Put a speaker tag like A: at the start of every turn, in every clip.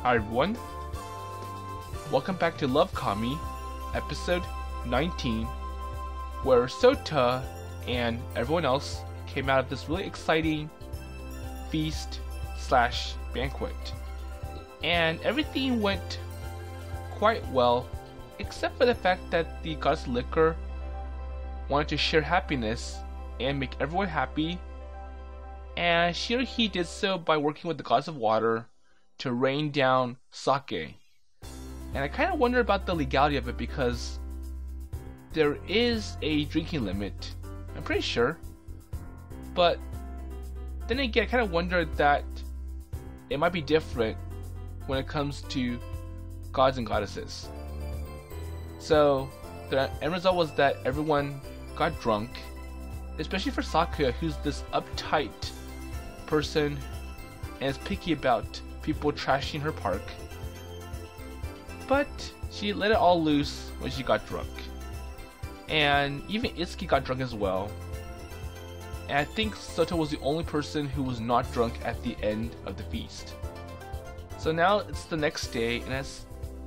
A: Hi everyone, welcome back to Lovekami, episode 19, where Souta and everyone else came out of this really exciting feast slash banquet. And everything went quite well, except for the fact that the goddess Liquor wanted to share happiness and make everyone happy, and he did so by working with the goddess of water to rain down sake. And I kind of wonder about the legality of it, because there is a drinking limit, I'm pretty sure, but then again I kind of wonder that it might be different when it comes to gods and goddesses. So the end result was that everyone got drunk, especially for Sakuya, who's this uptight person and is picky about people trashing her park. But she let it all loose when she got drunk. And even Itsuki got drunk as well. And I think Souta was the only person who was not drunk at the end of the feast. So now it's the next day, and I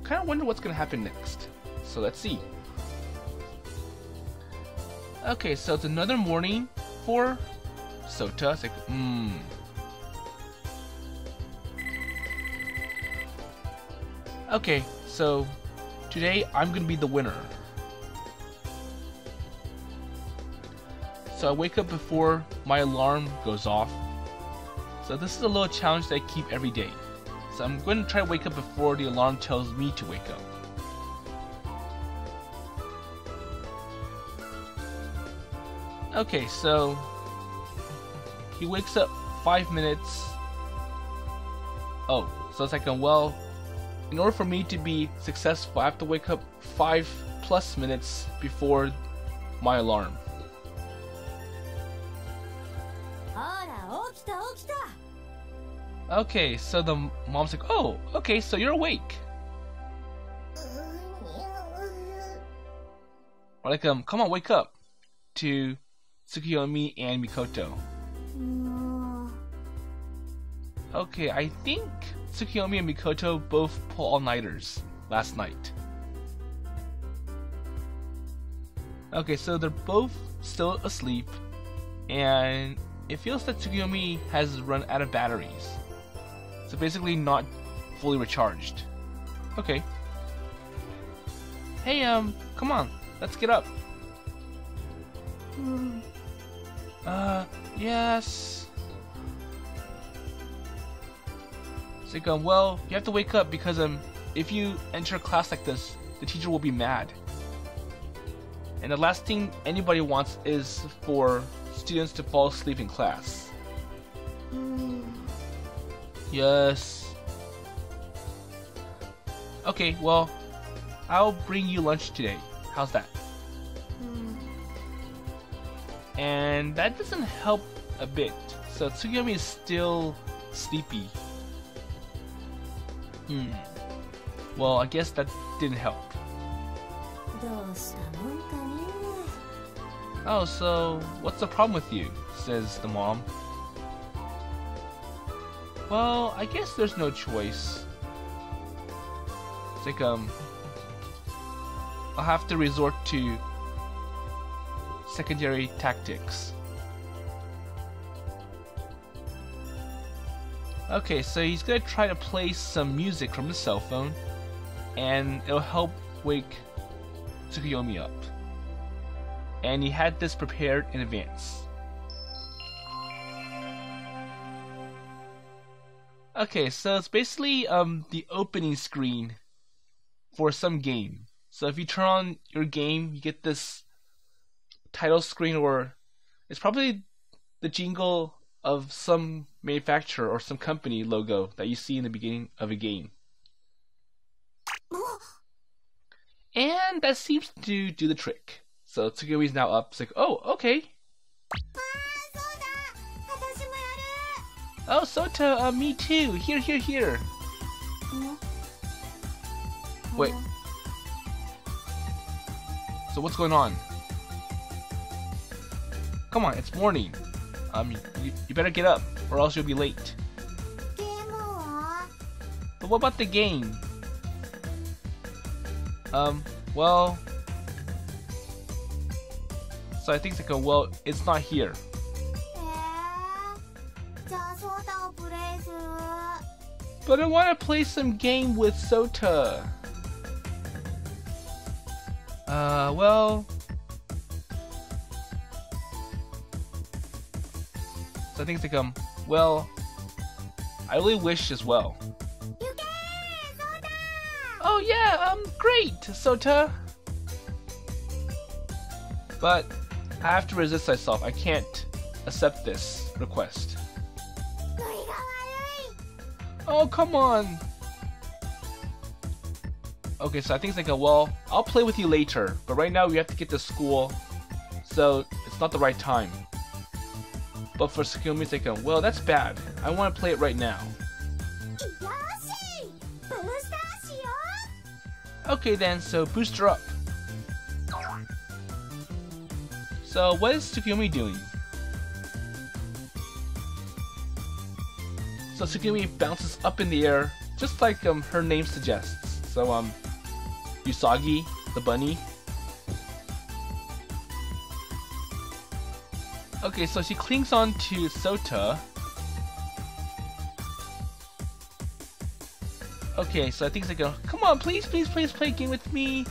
A: kind of wonder what's going to happen next. So let's see. Okay, so it's another morning for Souta. It's like, Okay, so today I'm gonna be the winner. So I wake up before my alarm goes off. So this is a little challenge that I keep every day. So I'm going to try to wake up before the alarm tells me to wake up. Okay, so he wakes up 5 minutes. Oh, so it's like, well, in order for me to be successful, I have to wake up 5+ minutes before my alarm. Okay, so the mom's like, oh, okay, so you're awake. Or like, come on, wake up, to Tsukuyomi and Mikoto. Okay, I think Tsukuyomi and Mikoto both pull all-nighters last night. Okay, so they're both still asleep, and it feels that Tsukuyomi has run out of batteries. So basically not fully recharged. Okay. Hey, come on, let's get up. Yes. It's like, well, you have to wake up because if you enter a class like this, the teacher will be mad. And the last thing anybody wants is for students to fall asleep in class. Yes. Okay, well, I'll bring you lunch today. How's that? And that doesn't help a bit. So Tsukuyomi is still sleepy. Well, I guess that didn't help. Oh, so what's the problem with you? Says the mom. Well, I guess there's no choice. It's like, I'll have to resort to secondary tactics. Okay, so he's gonna try to play some music from his cell phone, and it'll help wake Tsukuyomi up. And he had this prepared in advance. Okay, so it's basically the opening screen for some game. So if you turn on your game, you get this title screen, or it's probably the jingle of some manufacturer or some company logo that you see in the beginning of a game. And that seems to do the trick. So Tsukuyomi's now up. It's like, oh, okay. Oh, Souta, me too. Here. Wait. So what's going on? Come on, it's morning. You better get up, or else you'll be late. But what about the game? Well... So I think it's like, well, it's not here. But I want to play some game with Souta. Well... So I think it's like, well... I really wish as well. Oh yeah, great, Souta! But I have to resist myself. I can't accept this request. Oh, come on! Okay, so I think it's like, well, I'll play with you later, but right now we have to get to school, so it's not the right time. But for Tsukuyomi, it's like, well, that's bad. I want to play it right now. Okay then, so boost her up. So what is Tsukuyomi doing? So Tsukuyomi bounces up in the air, just like her name suggests. So Usagi, the bunny. Okay, so she clings on to Souta. Okay, so I think it's like, come on, please play a game with me.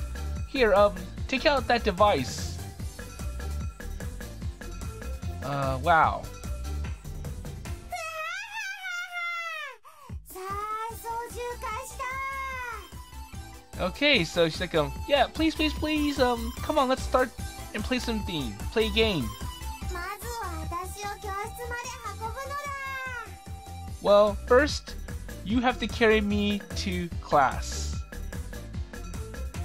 A: Here, take out that device. Wow. Okay, so she's like, yeah, please, come on, let's start and play something. Play a game. Well, first, you have to carry me to class.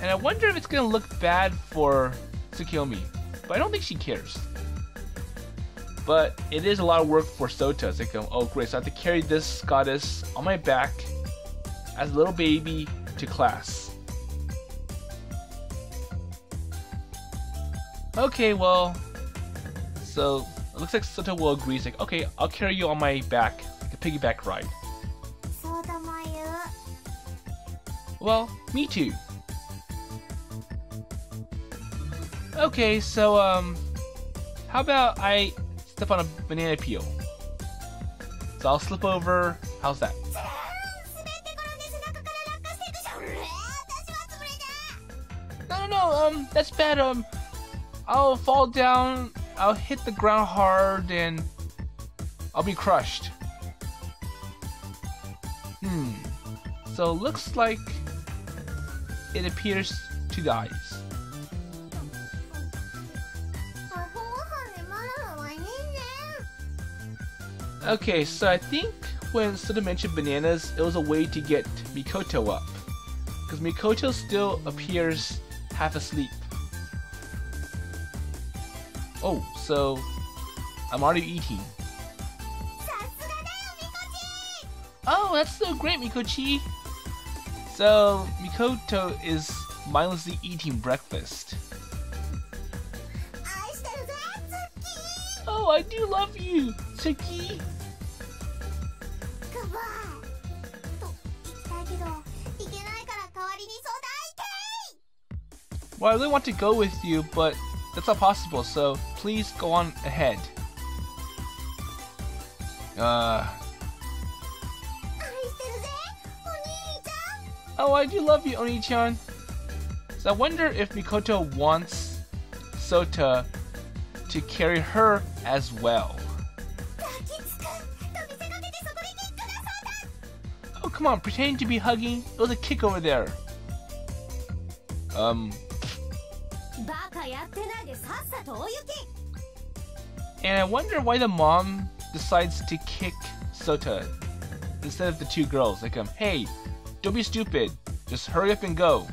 A: And I wonder if it's gonna look bad for Tsukuyomi, but I don't think she cares. But it is a lot of work for Souta. It's like, oh great, so I have to carry this goddess on my back as a little baby to class. Okay, well, so it looks like Souta will agree. It's like, okay, I'll carry you on my back, like a piggyback ride. Well, me too. Okay, so how about I step on a banana peel? So I'll slip over. How's that? No, that's bad. I'll fall down, I'll hit the ground hard, and I'll be crushed. So looks like it appears to die. Okay, so I think when Souta mentioned bananas, it was a way to get Mikoto up. Because Mikoto still appears half asleep. Oh, so I'm already eating. Oh, that's so great, Mikochi! So, Mikoto is mindlessly eating breakfast. Oh, I do love you, Tsuki! Well, I really want to go with you, but that's not possible, so please go on ahead. Oh, I do love you, Oni-chan. So I wonder if Mikoto wants Souta to carry her as well. Oh, come on, pretending to be hugging? It was a kick over there. And I wonder why the mom decides to kick Souta instead of the two girls. Like, hey, don't be stupid. Just hurry up and go.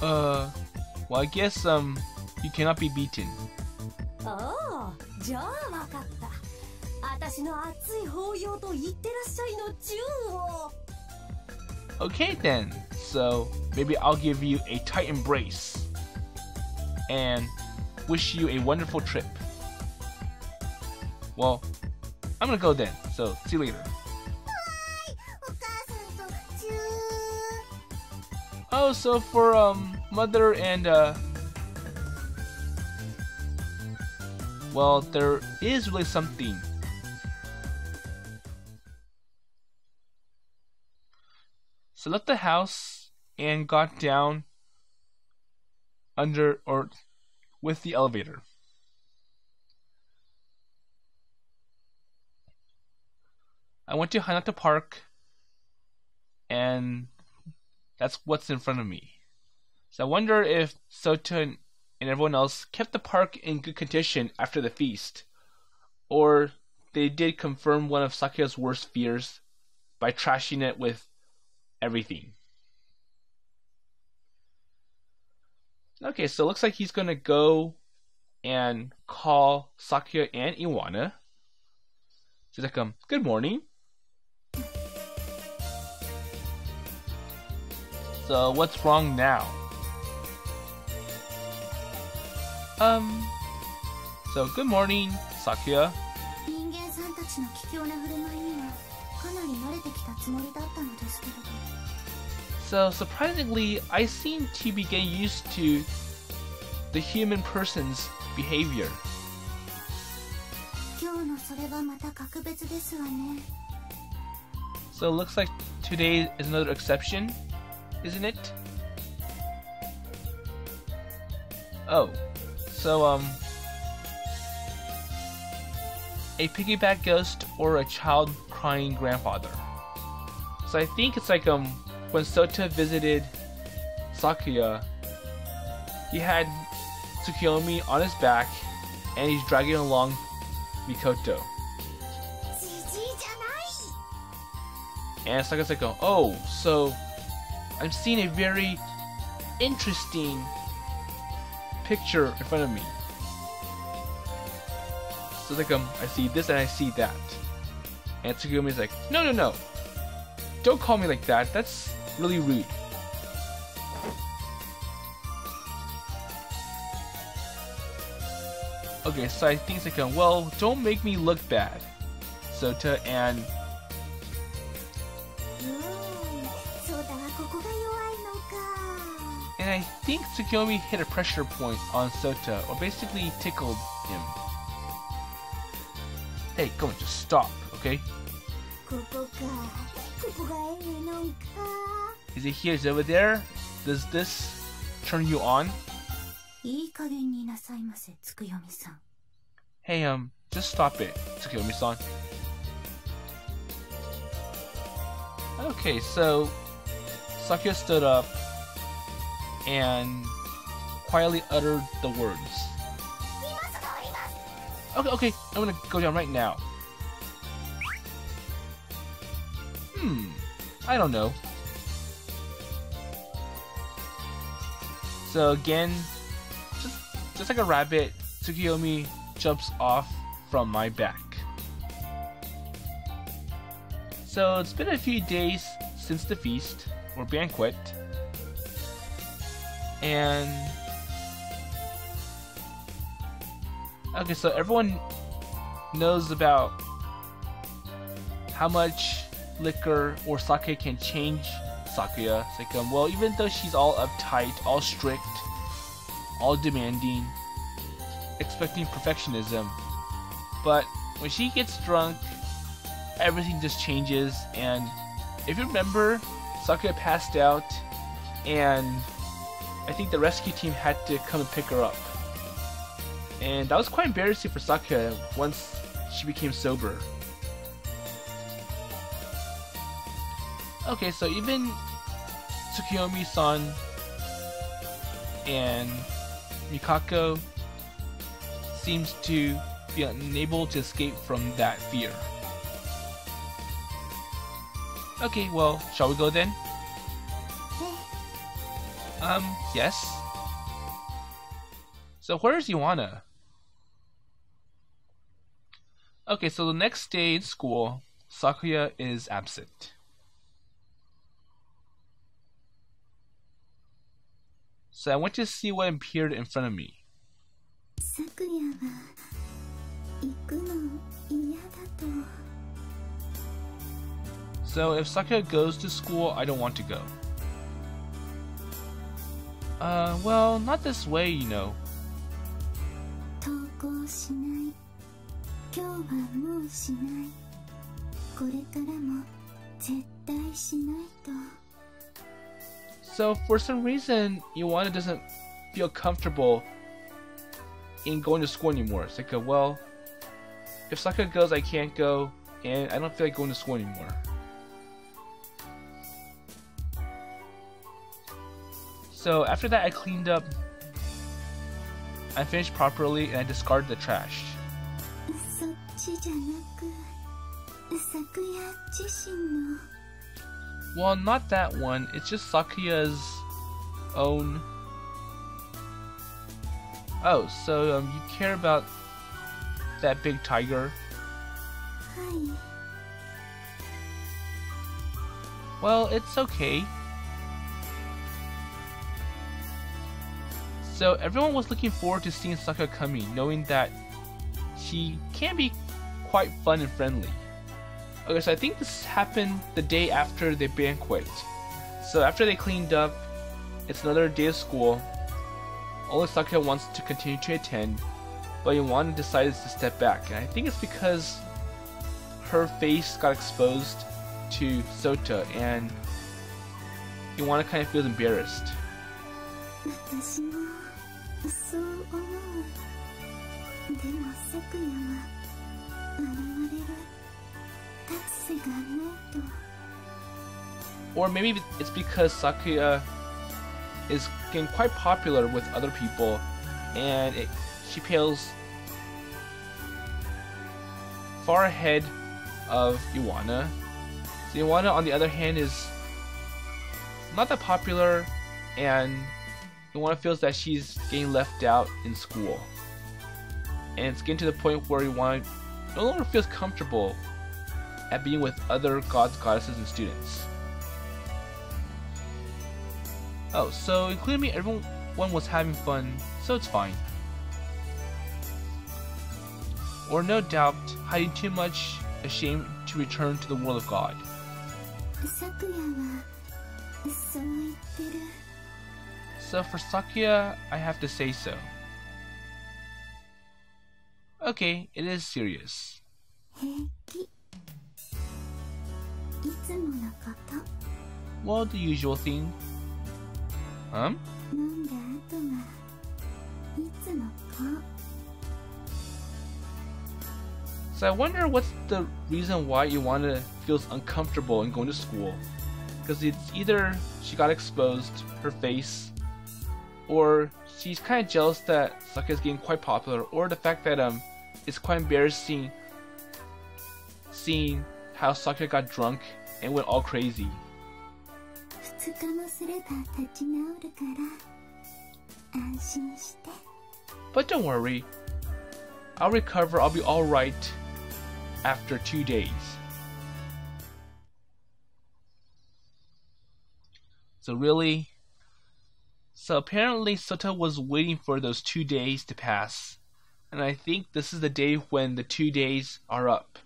A: Well, I guess, you cannot be beaten.
B: Oh,
A: okay then, so maybe I'll give you a tight embrace and wish you a wonderful trip. Well, I'm gonna go then, so see you later. Oh, so for mother and well, there is really something. So left the house and got down under or with the elevator. I went to Hanata Park, and that's what's in front of me. So I wonder if Souta and everyone else kept the park in good condition after the feast, or they did confirm one of Sakuya's worst fears by trashing it with everything. Okay, so it looks like he's gonna go and call Sakuya and Iwana. She's like, good morning. So what's wrong now? So good morning, Sakuya. So surprisingly, I seem to be getting used to the human person's behavior. So it looks like today is another exception, isn't it? Oh, so a piggyback ghost or a child crying grandfather. So I think it's like when Souta visited Sakuya, he had Tsukuyomi on his back and he's dragging along Mikoto. And Sakuya's like, oh, so I'm seeing a very interesting picture in front of me. So it's like, I see this and I see that. And Tsukuyomi's like, no. Don't call me like that. That's really rude. Okay, so I think it's like, well, don't make me look bad, Souta, and I think Tsukuyomi hit a pressure point on Souta, or basically tickled him. Hey, come on, just stop, okay? Is it here? Is it over there? Does this turn you on? Hey, just stop it, Tsukuyomi-san. Okay, so Sakuya stood up and quietly uttered the words. Okay, I'm gonna go down right now. I don't know. So again, just like a rabbit, Tsukuyomi jumps off from my back. So it's been a few days since the feast, or banquet, and okay, so everyone knows about how much liquor or sake can change Sakuya. It's like, well, even though she's all uptight, all strict, all demanding, expecting perfectionism, but when she gets drunk, everything just changes. And if you remember, Sakuya passed out, and I think the rescue team had to come and pick her up. And that was quite embarrassing for Sakuya once she became sober. Okay, so even Tsukuyomi-san and Mikako seems to be unable to escape from that fear. Okay, well, shall we go then? Yes. So where's Iwana? Okay, so the next day in school, Sakuya is absent. So I went to see what appeared in front of me. So if Sakuya goes to school, I don't want to go. Well, not this way, you know.
B: 登校しない。今日はもうしない。これからも絶対しないと。
A: So for some reason, Iwana doesn't feel comfortable in going to school anymore. It's like, well, if Sakuya goes, I can't go, and I don't feel like going to school anymore. So after that, I cleaned up, I finished properly, and I discarded the trash.
B: そっちじゃなく、Sakuya自身の。
A: Well, not that one. It's just Sakuya's own. Oh, so you care about that big tiger?
B: はい。
A: Well, it's okay. So everyone was looking forward to seeing Sakakami, knowing that she can be quite fun and friendly. Okay, so I think this happened the day after the banquet. So after they cleaned up, it's another day of school. Only Sakuya wants to continue to attend, but Iwana decides to step back. And I think it's because her face got exposed to Souta, and Iwana kind of feels embarrassed.
B: 私もそう思う。でもSakuyaは笑われる。立つ瀬がないと。
A: Or maybe it's because Sakuya is getting quite popular with other people, and she feels far ahead of Iwana. So Iwana, on the other hand, is not that popular, and Iwana feels that she's getting left out in school. And it's getting to the point where Iwana no longer feels comfortable at being with other gods, goddesses, and students. Oh, so including me, everyone was having fun, so it's fine. Or no doubt, hiding too much, ashamed to return to the world of God. So for Sakuya, I have to say so. Okay, it is serious. Well, the usual thing. Huh? So I wonder what's the reason why Iwana feels uncomfortable in going to school. Because it's either she got exposed, her face, or she's kind of jealous that Sakuya is getting quite popular, or the fact that it's quite embarrassing seeing how Sakuya got drunk and went all crazy. But don't worry, I'll recover, I'll be alright after 2 days. So really? So apparently Souta was waiting for those 2 days to pass, and I think this is the day when the 2 days are up.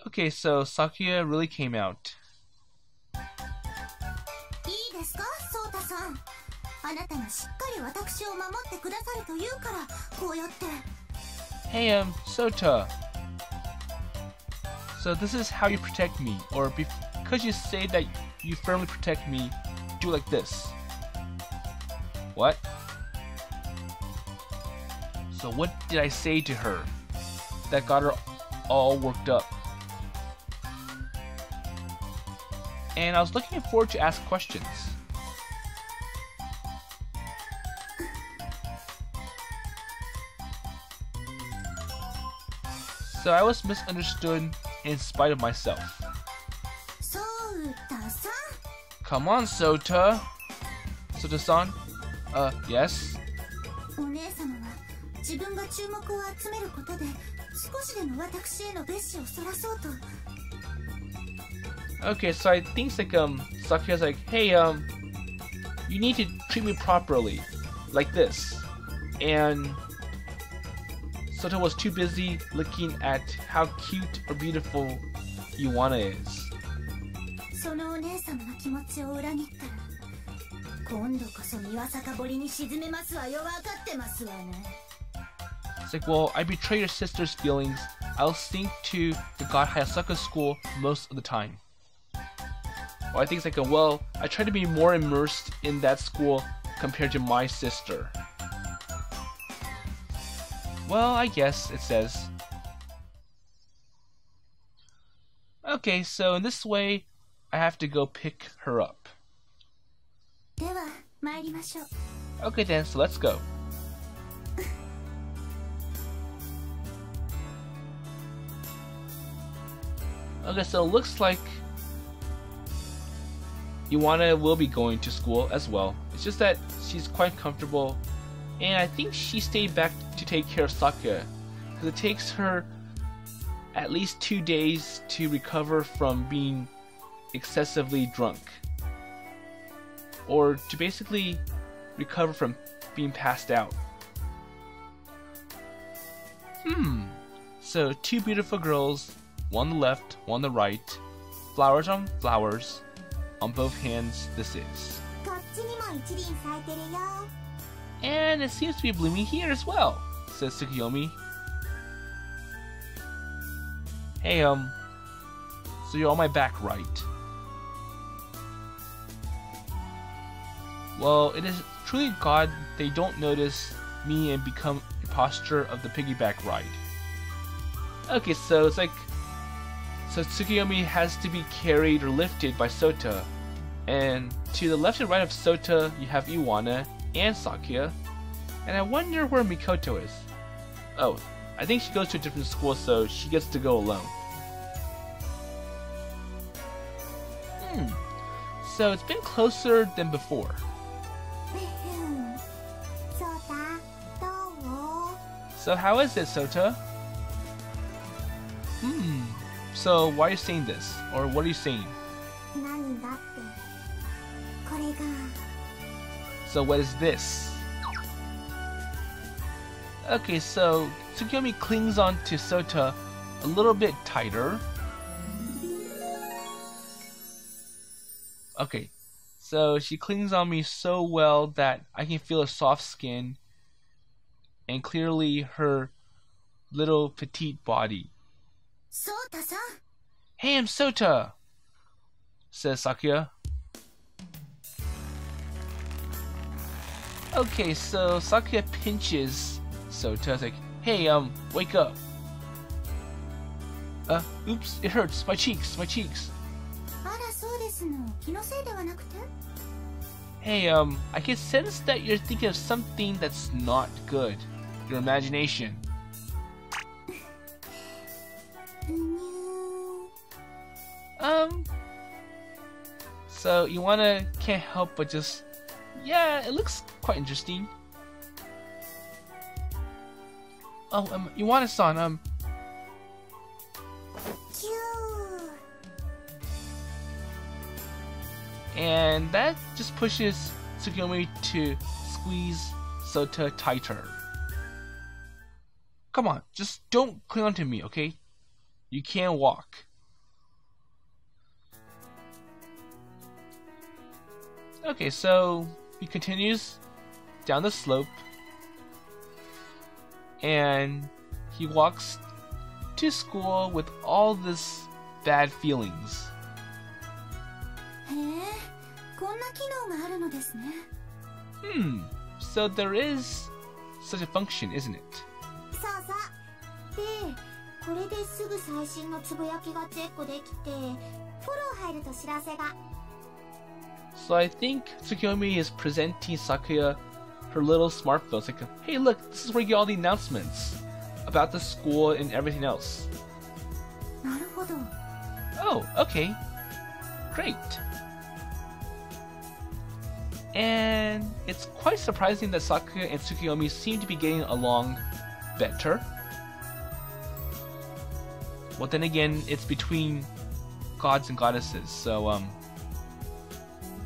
A: Okay, so Sakuya really came out. Hey, Souta. So this is how you protect me, or because you say that you firmly protect me, do like this. What? So what did I say to her that got her all worked up? And I was looking forward to ask questions. So I was misunderstood in spite of myself. Come on, Souta. Souta-san? Yes? Okay, so I think it's like Sakuya's like, hey, you need to treat me properly, like this. And Souta was too busy looking at how cute or beautiful Iwana is.
B: そのお姉様の気持ちを裏切ったら今度こそ三輪坂堀に沈めますわよ。分かってますわね。
A: It's like, well, I betray your sister's feelings. I'll sink to the God Hayasaka school most of the time. Or I think it's like, well, I try to be more immersed in that school compared to my sister. Well, I guess, it says. Okay, so in this way, I have to go pick her up.
B: では参りましょう。
A: Okay then, so let's go. Okay, so it looks like Iwana will be going to school as well. It's just that she's quite comfortable, and I think she stayed back to take care of Sakuya, because it takes her at least 2 days to recover from being excessively drunk, or to basically recover from being passed out. So 2 beautiful girls, one on the left, one on the right, flowers on flowers, on both hands this is.
B: こっちにも一輪咲いてるよ。
A: And it seems to be blooming here as well, says Tsukuyomi. Hey, so you're on my back, right? Well, it is truly God they don't notice me and become a posture of the piggyback ride. Okay, so it's like, so Tsukuyomi has to be carried or lifted by Souta, and to the left and right of Souta you have Iwana and Sakuya, and I wonder where Mikoto is. Oh, I think she goes to a different school, so she gets to go alone. So it's been closer than before.
B: そうだ、どう？
A: So how is it, Souta? So why are you saying this? Or what are you saying?
B: 何だってこれが
A: So what is this? Okay, so Tsukuyomi clings on to Souta a little bit tighter. Okay, so she clings on me so well that I can feel her soft skin and clearly her little petite body.
B: そうたさん。
A: Hey, I'm Souta, says Sakuya. Okay, so Sakuya pinches Souta. It's like, hey, wake up. Oops, it hurts. My cheeks.
B: あら、そうですの。気のせいではなくて？
A: Hey, I can sense that you're thinking of something that's not good. Your imagination. So Iwana can't help but just, yeah, it looks quite interesting. Oh, Iwana-san, and that just pushes Tsukuyomi to squeeze Souta tighter. Come on, just don't cling on to me, okay? You can't walk. Okay, so he continues down the slope and he walks to school with all this bad feelings.
B: へえ、こんな機能があるのですね。
A: So there is such a function, isn't it?
B: そうそう。で、これですぐ最新のつぶやきがチェックできて、フォロー入ると知らせが。
A: So I think Tsukuyomi is presenting Sakuya her little smartphone. It's like, hey look, this is where you get all the announcements about the school and everything else.
B: なるほど。
A: Oh, okay. Great. And it's quite surprising that Sakuya and Tsukuyomi seem to be getting along better. Well, then again, it's between gods and goddesses, so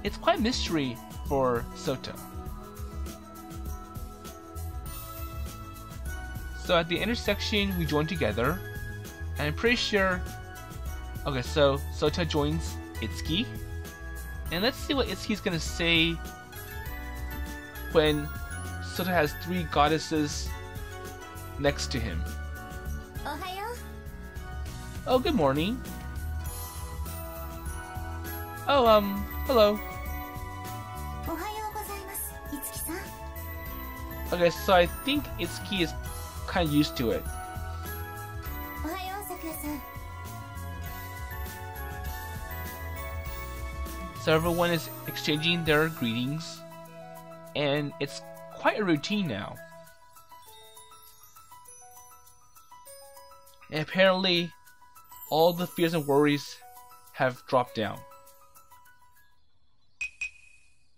A: it's quite a mystery for Souta. So at the intersection, we join together, and I'm pretty sure. Okay, so Souta joins Itsuki. And let's see what Itsuki's gonna say when Souta has 3 goddesses next to him.
B: Ohayo.
A: Oh, good morning. Oh, hello.
B: Ohayo gozaimasu, Itsuki-san.
A: Okay, so I think Itsuki is kind of used to it.
B: Ohayo, Sakuya-san.
A: So everyone is exchanging their greetings, and it's quite a routine now. And apparently, all the fears and worries have dropped down.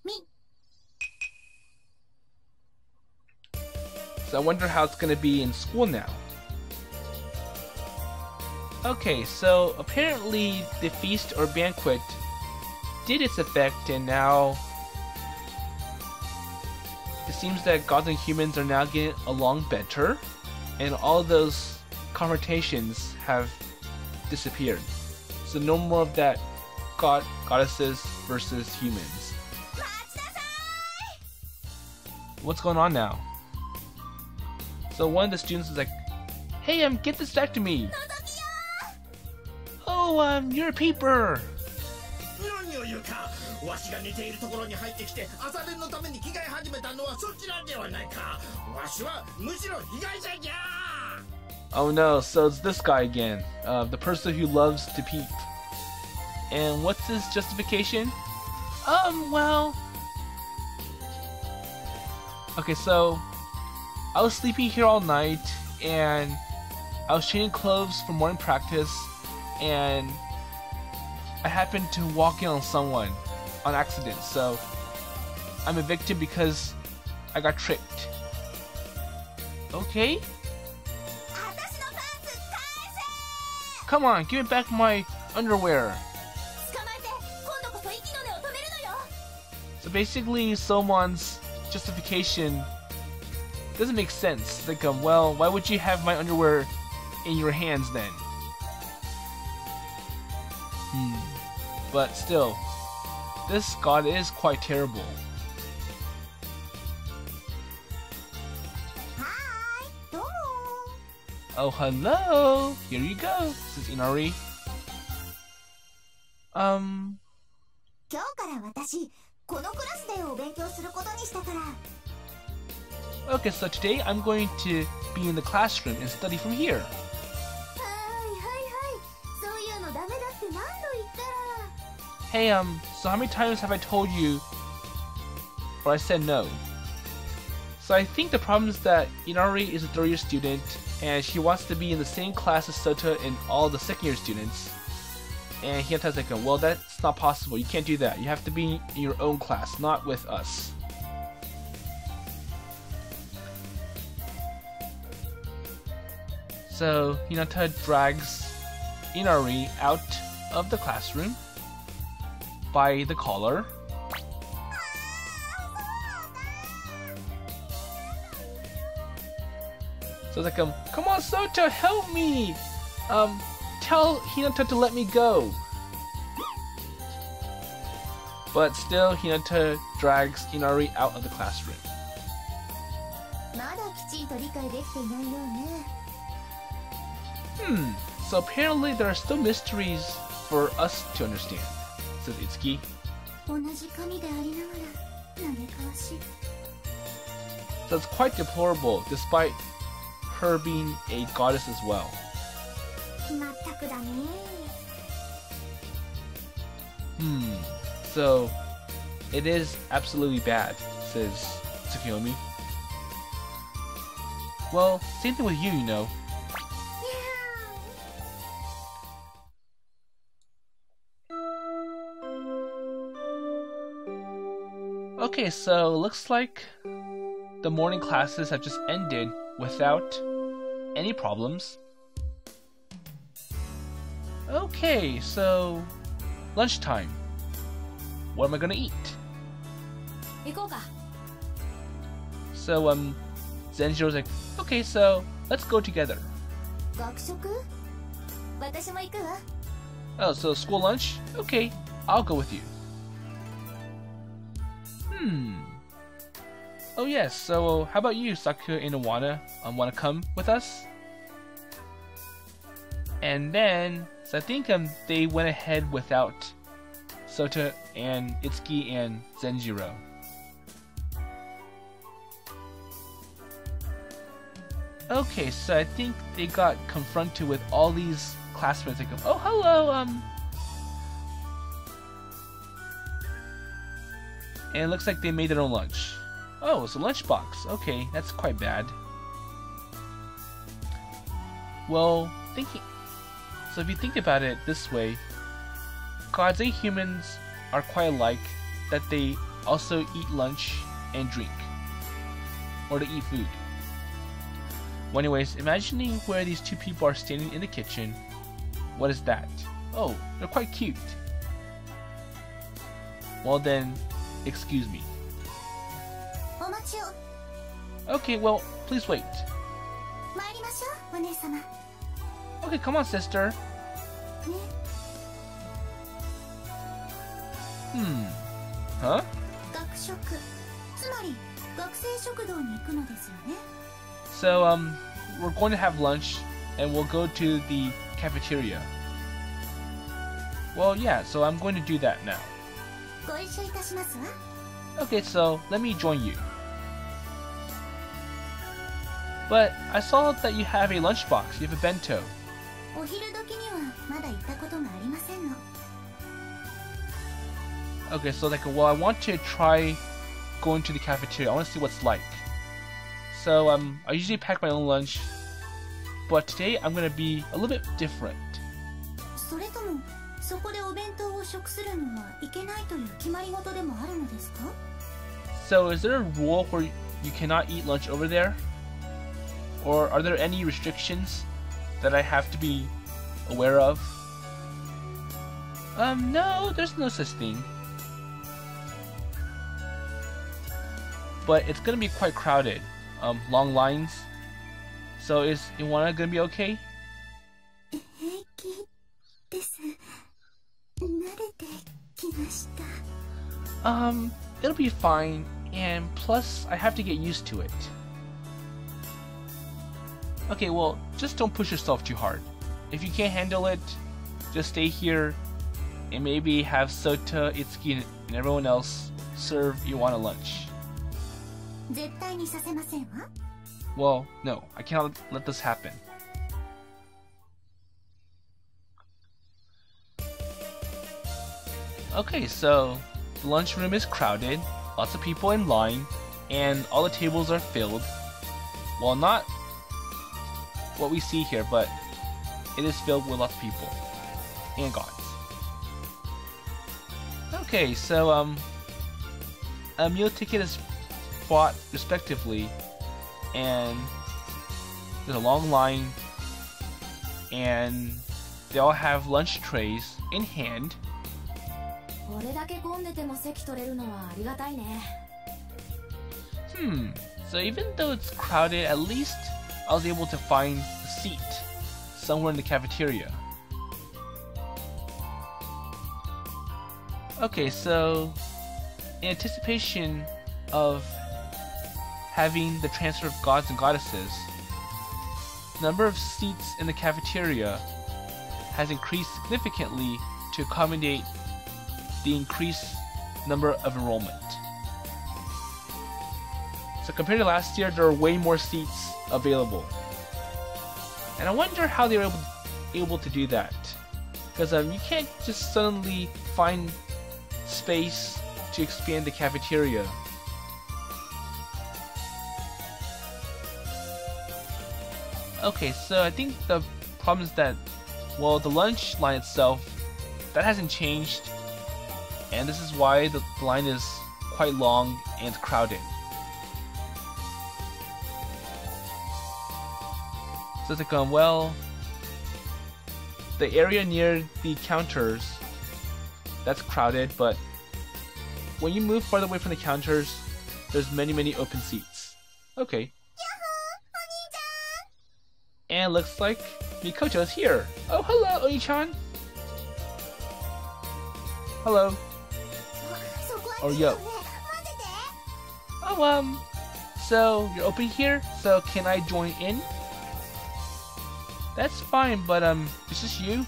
B: Me.
A: So I wonder how it's going to be in school now. Okay, so apparently the feast or banquet did its effect, and now it seems that gods and humans are now getting along better, and all those confrontations have disappeared. So no more of that goddesses versus humans. What's going on now? So one of the students is like, "Hey, get this back to me." Oh, you're a peeper.
C: 何を言うか、わしが寝ているところに入ってきて朝練のために着替え始めたのはそちらではないか。わしはむしろ被害者じゃ。
A: Oh no, so it's this guy again, the person who loves to peep. And what's his justification? Well... Okay, so I was sleeping here all night, and I was changing clothes for morning practice, and I happened to walk in on someone on accident, so I'm a victim because I got tricked. Okay? Come on, give me back my underwear. So basically, someone's justification doesn't make sense. Like, well, why would you have my underwear in your hands then? But still, this god is quite terrible.
B: Hi, domo.
A: Oh, hello! Here you go, says Inari.
B: 今日から私このクラスでお勉強することにしたから。
A: Okay, so today I'm going to be in the classroom and study from here.
B: はいはいはい。そういうのダメだって何度言ったら。
A: Hey, so how many times have I told you, or I said no? So I think the problem is that Inari is a third-year student, and she wants to be in the same class as Souta and all the second-year students. And Hinata's like, well, that's not possible. You can't do that. You have to be in your own class, not with us. So Hinata drags Inari out of the classroom by the collar. So it's like, come on, Souta, help me! Tell Hinata to let me go. But still, Hinata drags Inari out of the classroom.
B: まだきちんと理解できていないようね。
A: So apparently there are still mysteries for us to understand, says Itsuki.
B: 同じ神でありながら嘆かわしい。
A: So it's quite deplorable, despite her being a goddess as well.
B: まったくだね。
A: So it is absolutely bad, says Tsukuyomi. Well, same thing with you, you know. Okay, so looks like the morning classes have just ended without any problems. Okay, so lunchtime. What am I gonna eat?
B: 行こうか。
A: So Zenjiro's like, okay, so let's go together.
B: 学食？私も行くわ。
A: Oh, so school lunch? Okay, I'll go with you. Oh yes, so how about you, Sakuya and Iwana? Wanna come with us? And then, so I think they went ahead without Souta and Itsuki and Zenjiro. Okay, so I think they got confronted with all these classmates. Like, oh hello, and it looks like they made their own lunch. Oh, it's a lunchbox. Okay, that's quite bad. Well, so if you think about it this way, gods and humans are quite alike, that they also eat lunch and drink, or to eat food. Well, anyways, imagining where these two people are standing in the kitchen. What is that? Oh, they're quite cute. Well then, excuse me. Okay, well, please wait. Okay, come on, sister. Huh? So, we're going to have lunch, and we'll go to the cafeteria. Well, yeah, so I'm going to do that now. Okay, so let me join you. But I saw that you have a lunchbox. You have a bento. Okay, so well, I want to try going to the cafeteria. I want to see what's like. So I usually pack my own lunch, but today I'm gonna be a little bit different. So is there a rule where you cannot eat lunch over there? Or are there any restrictions that I have to be aware of? No, there's no such thing. But it's gonna be quite crowded. Long lines. So is Iwana gonna be okay? It'll be fine, and plus I have to get used to it. Okay, well, just don't push yourself too hard. If you can't handle it, just stay here and maybe have Souta, Itsuki, and everyone else serve Iwana lunch. Well, no, I cannot let this happen. Okay, so the lunchroom is crowded, lots of people in line, and all the tables are filled. Well, not what we see here, but it is filled with lots of people and gods. Okay, so a meal ticket is bought respectively, and there's a long line, and they all have lunch trays in hand. So even though it's crowded, at least I was able to find a seat somewhere in the cafeteria. Okay, so in anticipation of having the transfer of gods and goddesses, the number of seats in the cafeteria has increased significantly to accommodate the increased number of enrollment. So compared to last year, there are way more seats available. And I wonder how they were able to do that. Because you can't just suddenly find space to expand the cafeteria. Okay, so I think the problem is that, well, the lunch line itself, that hasn't changed. And this is why the line is quite long and crowded. So it's like, well, the area near the counters, that's crowded, but when you move farther away from the counters, there's many open seats. Okay. And it looks like Mikoto is here. Oh, hello, Oni-chan. hello. Or yo. Oh, so you're open here? So can I join in? That's fine, but is this you?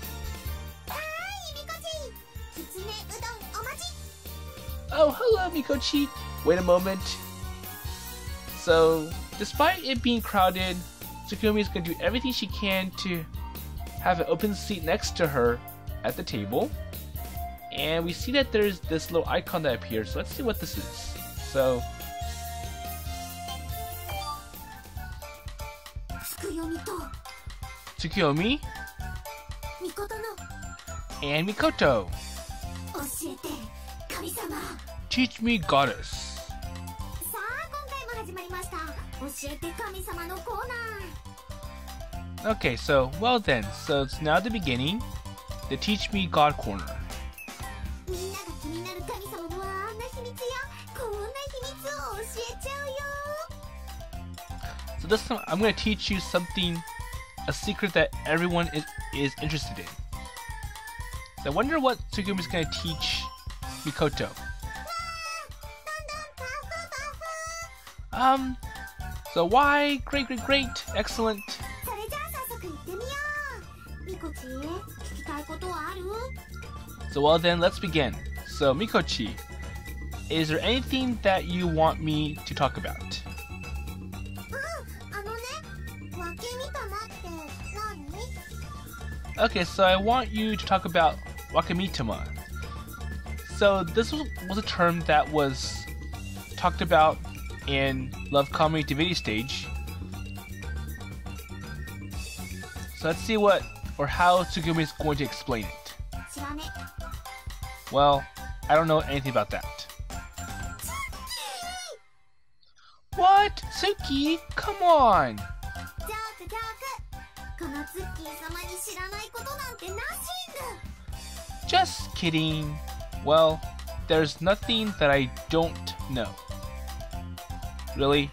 A: Oh, hello, Mikochi. Wait a moment. So, despite it being crowded, Tsukuyomi is going to do everything she can to have an open seat next to her at the table. And we see that there's this little icon that appears. So let's see what this is. So, Tsukuyomi and Mikoto. Teach me, goddess. Okay, so, well then, so it's now the beginning, the Teach Me God corner. So this time, I'm going to teach you something, a secret that everyone is interested in. So I wonder what Tsukuyomi is going to teach Mikoto. So why? Great, excellent. So well then, let's begin. So Mikochi, is there anything that you want me to talk about? Okay, so I want you to talk about Wakamitama. So this was a term that was talked about in Lovekami Divinity stage. So let's see what or how Tsukuyomi is going to explain it. Well, I don't know anything about that. What? Tsuki? Come on! Just kidding. Well, there's nothing that I don't know. Really?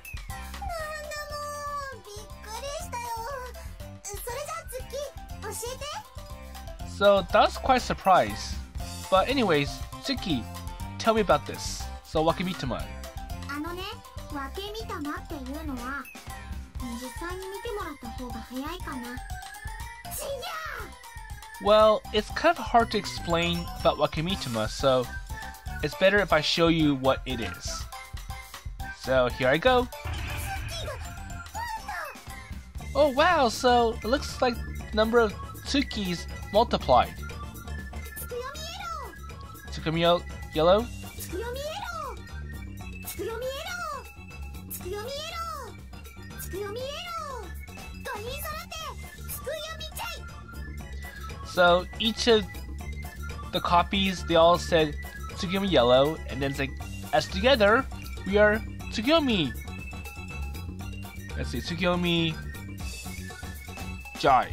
A: So that was quite a surprise. But anyways, Tsuki, tell me about this. So Wakamitama. Well, it's kind of hard to explain about Wakamitama, so it's better if I show you what it is. So here I go. Oh wow, so it looks like the number of Tsukis multiplied. Tsukuyomi yellow? So each of the copies, they all said Tsukuyomi yellow, and then it's like, as together, we are Tsukuyomi. Let's see, Tsukuyomi Jai.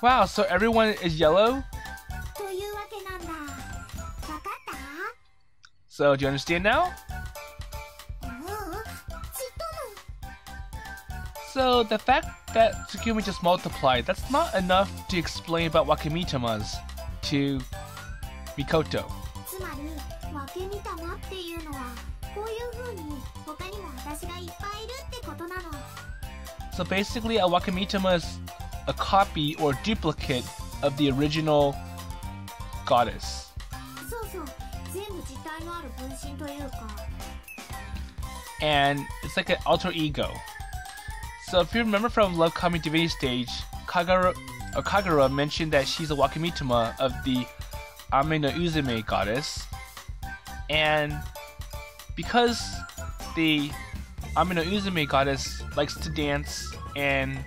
A: Wow, so everyone is yellow? So do you understand now? So the fact that Tsukuyomi just multiplied, that's not enough to explain about Wakamitama's to Mikoto. So basically a Wakamitama is a copy or duplicate of the original goddess. And it's like an alter ego. So if you remember from Lovekami Divinity stage, Kagura mentioned that she's a Wakamitama of the Ame no Uzume goddess. And because the Ame no Uzume goddess likes to dance and,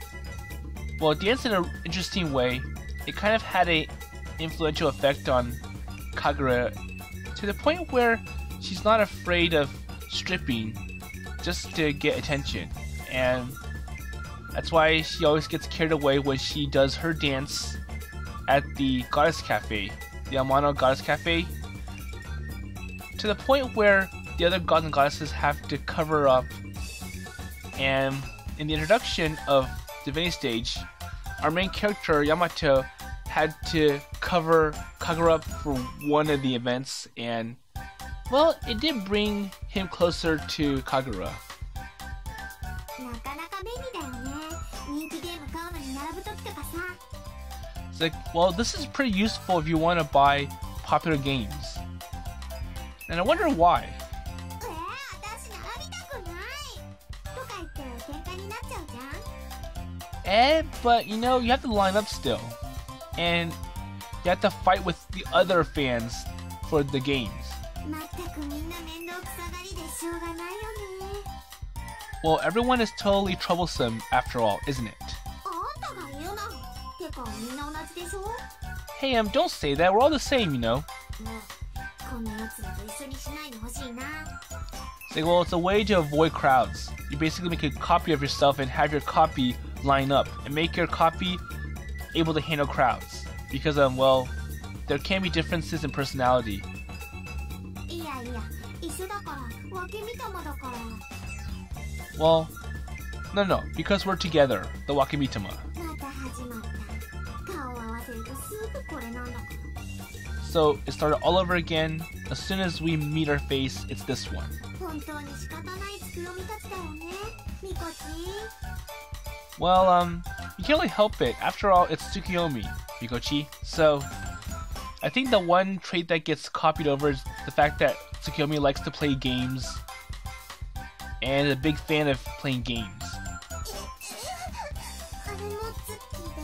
A: well, dance in an interesting way, it kind of had a influential effect on Kagura to the point where she's not afraid of stripping just to get attention. And that's why she always gets carried away when she does her dance at the Goddess Cafe, the Amano Goddess Cafe, to the point where the other gods and goddesses have to cover up. And in the introduction of Divinity Stage, our main character Yamato had to cover Kagura for one of the events, and well, it did bring him closer to Kagura.
B: なかなか便利だよね。人気ゲーム買うのに並ぶ時とかさ。
A: It's like, well, this is pretty useful if you want to buy popular games. And I wonder why.
B: 私並びたくないとか言って喧嘩になっちゃうじゃん。
A: But you know, you have to line up still. And you have to fight with the other fans for the games.
B: まったくみんな面倒くさがりでしょうがないよね。
A: Well, everyone is totally troublesome after all, isn't it?
B: あんたが言うな。てかみんな同じでしょ。
A: Hey, don't say that. We're all the same, you know.
B: もうこんなやつらと一緒にしないでほしいな。
A: Say, well, it's a way to avoid crowds. You basically make a copy of yourself and have your copy line up and make your copy able to handle crowds. Because, well, there can be differences in personality.
B: いやいや、一緒だから分け見たまだから。
A: Well, no, because we're together, the Wakimitama.
B: また始まった。顔を合わせるとすぐこれなんだから。
A: So it started all over again. As soon as we meet our face, it's this one.
B: 本当に仕方ないつくよみたちだよね。みこち。
A: Well, you can't really help it. After all, it's Tsukuyomi, Mikochi. So, I think the one trait that gets copied over is the fact that Tsukuyomi likes to play games and is a big fan of playing games.
B: あれもツッキーで、こ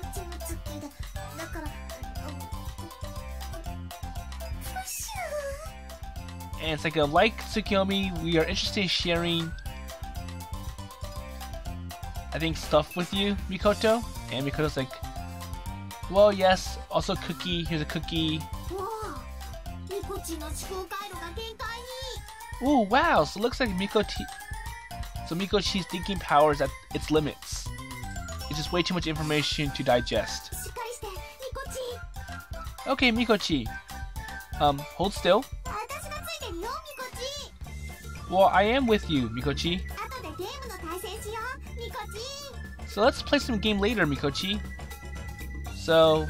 B: っちもツッキーで、だから、プシュー。
A: And it's like Tsukuyomi, we are interested in sharing, I think, stuff with you, Mikoto. And Mikoto's like, well, yes, also cookie, here's a cookie.
B: わあ、みこちの思考回路が限界に。
A: Ooh, wow, so it looks like Mikochi's thinking power is at its limits. It's just way too much information to digest.
B: しっかりして、みこち。
A: Okay, Mikochi. Hold still.
B: 私がついてるよ、みこち。
A: Well, I am with you, Mikochi.
B: 後でゲームの対戦しよう、みこち。
A: So let's play some game later, Mikochi. So,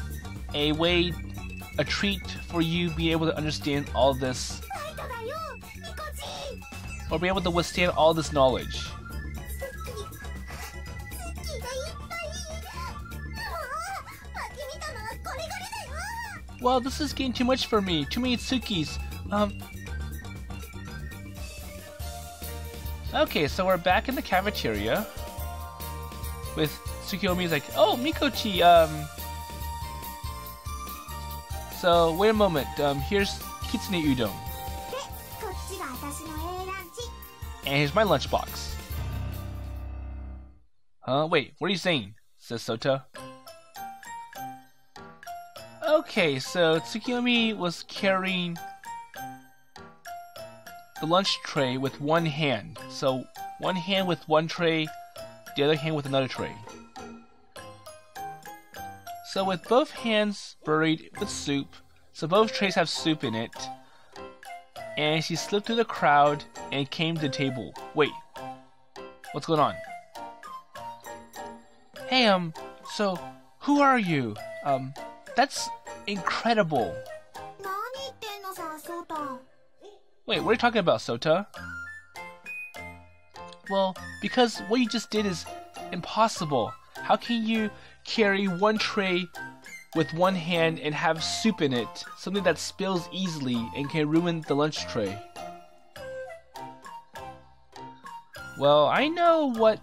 A: a treat for you being able to understand all this,
B: ファイトだよ、みこち。
A: or be able to withstand all this knowledge.
B: ツッキーがいっぱい。もう、負け見たのはこれがれだよ。
A: Well, this is getting too much for me. Too many Tsukis. Okay, so we're back in the cafeteria with Tsukuyomi's like, oh, Mikochi, So, wait a moment, here's Kitsune Udon.
B: で、こっちが私の A ランチ。
A: And here's my lunchbox. Wait, what are you saying? Says Souta. Okay, so Tsukuyomi was carrying the lunch tray with one hand. So, one hand with one tray, the other hand with another tray. So with both hands buried with soup, so both trays have soup in it, and she slipped through the crowd and came to the table. Wait, what's going on? Hey, so who are you? That's incredible.
B: 何言ってんのさ、ソータ。
A: Wait, what are you talking about, Souta? Well, because what you just did is impossible. How can you carry one tray with one hand and have soup in it, something that spills easily and can ruin the lunch tray? Well, I know what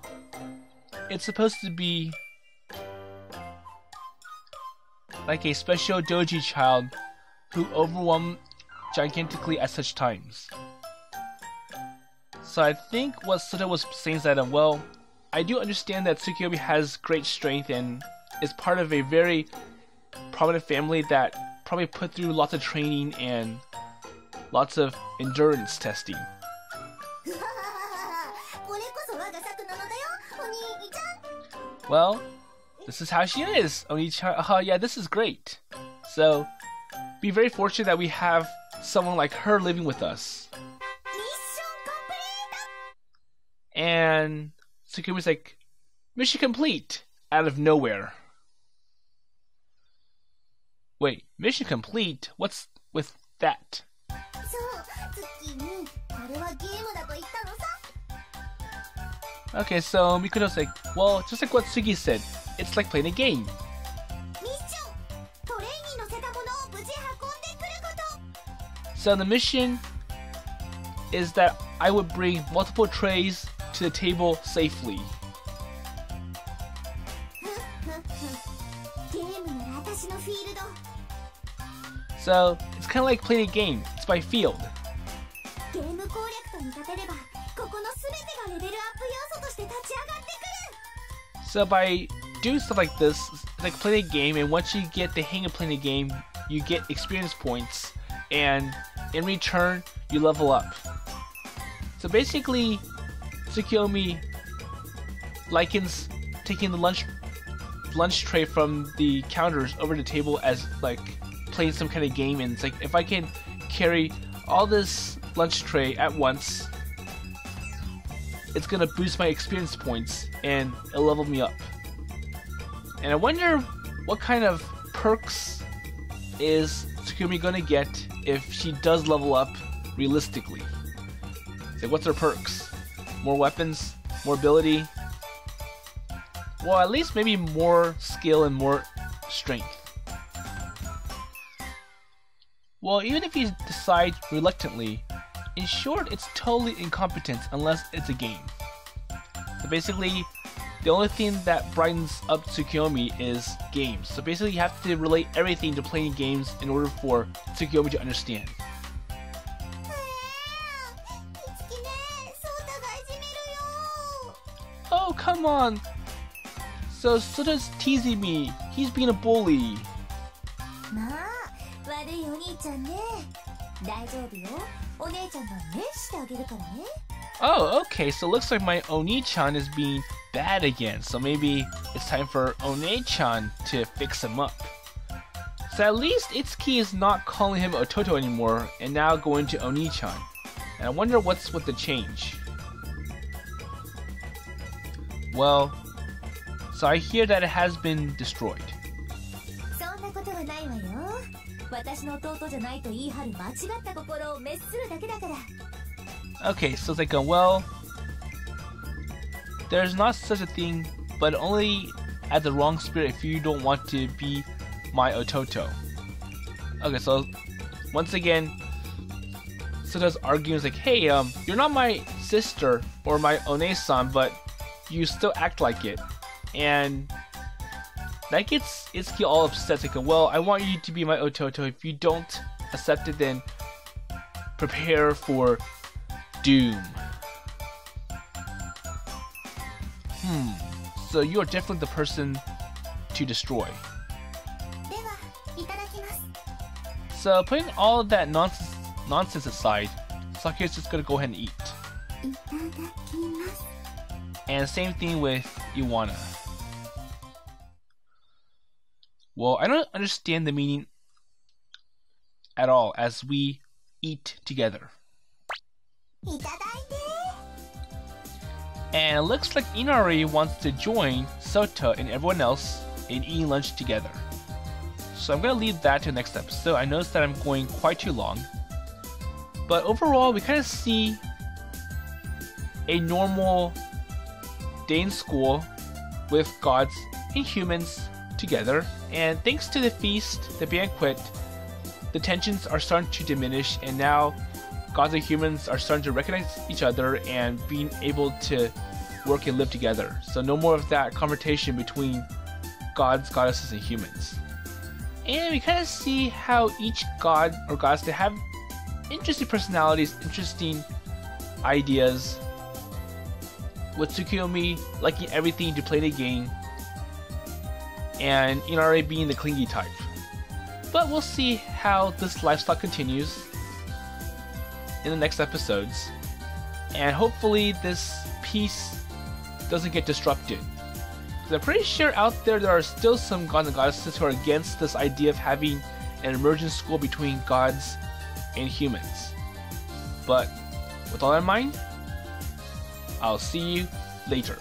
A: it's supposed to be, like a special doji child who overwhelmed gigantically at such times. So I think what Souta was saying is that, well, I do understand that Tsukuyomi has great strength and is part of a very prominent family that probably put through lots of training and lots of endurance testing.
B: これこそ我が策なのだよ、お兄ちゃん。
A: Well, this is how she is, Oni-chan. Yeah, this is great. So, be very fortunate that we have someone like her living with us.
B: ミッションコンプリート。
A: And Tsukuyomi's like, mission complete, out of nowhere. Wait, mission complete? What's with that?
B: そう、ツッキーにこれはゲームだと言ったのさ。
A: Okay, so Mikoto's like, well, just like what Sugi said, it's like playing a game.
B: ミッション、トレイに乗せたものを無事運んでくること。
A: So the mission is that I would bring multiple trays to the table safely.
B: ゲームなら私のフィールド。
A: So it's kind of like playing a game. It's by field.
B: ゲーム攻略と見立てれば、ここの全てがレベルアップ要素として立ち上がってくる。
A: So by doing stuff like this, it's like playing a game, and once you get the hang of playing a game, you get experience points, and in return, you level up. So basically, Tsukuyomi likens taking the lunch tray from the counters over the table as like playing some kind of game, and it's like if I can carry all this lunch tray at once, it's gonna boost my experience points and it'll level me up. And I wonder what kind of perks is Tsukuyomi gonna get if she does level up realistically. So what's her perks? More weapons? More ability? Well, at least maybe more skill and more strength. Well, even if you decide reluctantly, in short, it's totally incompetence unless it's a game. So basically, the only thing that brightens up Tsukuyomi is games. So basically, you have to relate everything to playing games in order for Tsukuyomi to understand.
B: いつきね、ソータがいじめるよ。
A: Oh, come on! So Souta's teasing me. He's being a bully.
B: まあ、悪いお兄ちゃんね。大丈夫よ。お姉ちゃんがねしてあげるからね。
A: Oh, okay, so it looks like my Oni-chan is being bad again, so maybe it's time for One-chan to fix him up. So at least Itsuki is not calling him Ototo anymore, and now going to Oni-chan. And I wonder what's with the change. Well, so I hear that it has been destroyed.
B: そんなことはないわよ。私の弟じゃないと言い張る間違った心を滅するだけだから。
A: Okay, so it's like, well, there's not such a thing, but only at the wrong spirit if you don't want to be my Ototo. Okay, so once again, Souta's arguing, is like, hey, you're not my sister or my One-san, but you still act like it. And that gets Itsuki all upset, like, well, I want you to be my Ototo. If you don't accept it, then prepare for doom. So you are definitely the person to destroy.
B: では、いただきます。
A: So putting all of that nonsense aside, Sakuya's just gonna go ahead and eat.
B: いただきます。
A: And same thing with Iwana. Well, I don't understand the meaning at all as we eat together.
B: いただいて。
A: And it looks like Inari wants to join Souta and everyone else in eating lunch together. So I'm going to leave that to the next episode. I noticed that I'm going quite too long. But overall, we kind of see a normal day in school with gods and humans together. And thanks to the feast, the banquet, the tensions are starting to diminish, and now gods and humans are starting to recognize each other and being able to work and live together. So no more of that confrontation between gods, goddesses, and humans. And we kind of see how each god or goddess, they have interesting personalities, interesting ideas. With Tsukuyomi liking everything to play the game, and Inari being the clingy type. But we'll see how this lifestyle continues in the next episodes, and hopefully this peace doesn't get disrupted. Because I'm pretty sure out there are still some gods and goddesses who are against this idea of having an emergent school between gods and humans. But with all that in mind, I'll see you later.